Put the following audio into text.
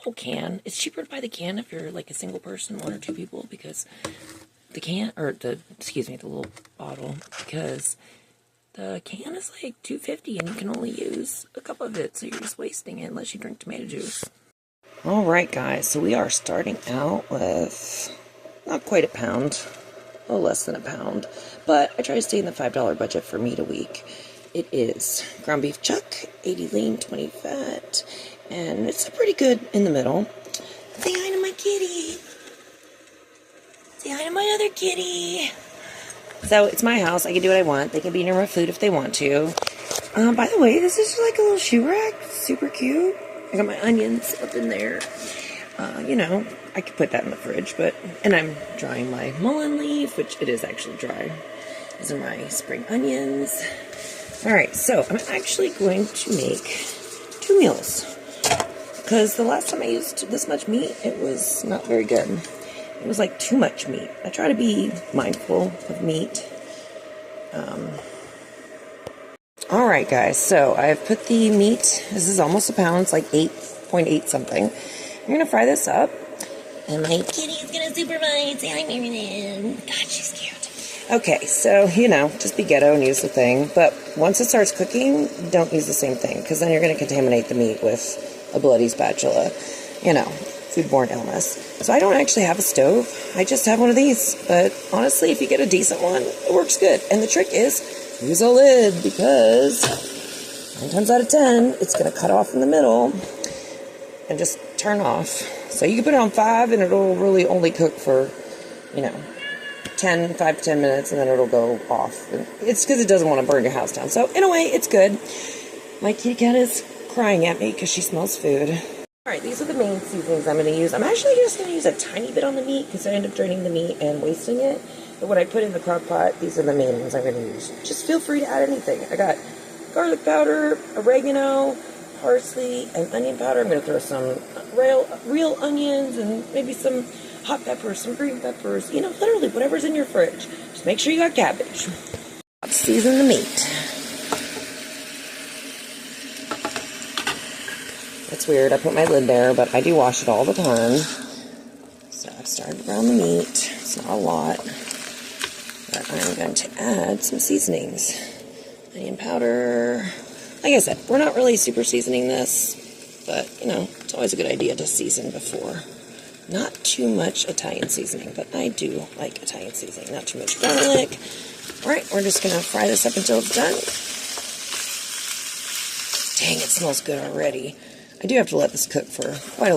whole can. It's cheaper to buy the can if you're like a single person, 1 or 2 people, because the can, or the little bottle, because the can is like $2.50 and you can only use a cup of it, so you're just wasting it unless you drink tomato juice. Alright guys, so we are starting out with not quite a pound, a little less than a pound, but I try to stay in the $5 budget for meat a week. It is ground beef chuck, 80 lean, 20 fat, and it's pretty good in the middle. Say hi to my kitty. Say hi to my other kitty. So it's my house. I can do what I want. They can be near my food if they want to. By the way, this is like a little shoe rack. Super cute. I got my onions up in there. You know, I could put that in the fridge, and I'm drying my mullein leaf, which it is actually dry. These are my spring onions. Alright, so I'm actually going to make 2 meals, because the last time I used this much meat, it was not very good. It was like too much meat. I try to be mindful of meat. Alright guys, so I've put the meat, this is almost a pound, it's like 8.8 something. I'm going to fry this up, and my kitty is going to supervise. Say hi, Marilyn. God, she's cute. Okay, so, you know, just be ghetto and use the thing, but once it starts cooking, don't use the same thing, because then you're going to contaminate the meat with a bloody spatula, you know, foodborne illness. So I don't actually have a stove, I just have one of these, but honestly, if you get a decent one, it works good. And the trick is, use a lid, because 9 times out of 10, it's going to cut off in the middle, and just turn off. So you can put it on 5, and it'll really only cook for, you know, 5 to 10 minutes, and then it'll go off. And it's because it doesn't want to burn your house down. So, in a way, it's good. My kitty cat is crying at me because she smells food. Alright, these are the main seasonings I'm going to use. I'm actually just going to use a tiny bit on the meat because I end up draining the meat and wasting it. But when I put in the crock pot, these are the main ones I'm going to use. Just feel free to add anything. I got garlic powder, oregano, parsley, and onion powder. I'm going to throw some real onions and maybe some hot peppers, some green peppers, you know, literally whatever's in your fridge. Just make sure you got cabbage. Season the meat. It's weird, I put my lid there, but I do wash it all the time. So I've started around the meat. It's not a lot. But I'm going to add some seasonings. Onion powder. Like I said, we're not really super seasoning this, but, you know, it's always a good idea to season before. Not too much Italian seasoning, but I do like Italian seasoning. Not too much garlic. Alright, we're just going to fry this up until it's done. Dang, it smells good already. I do have to let this cook for quite a while.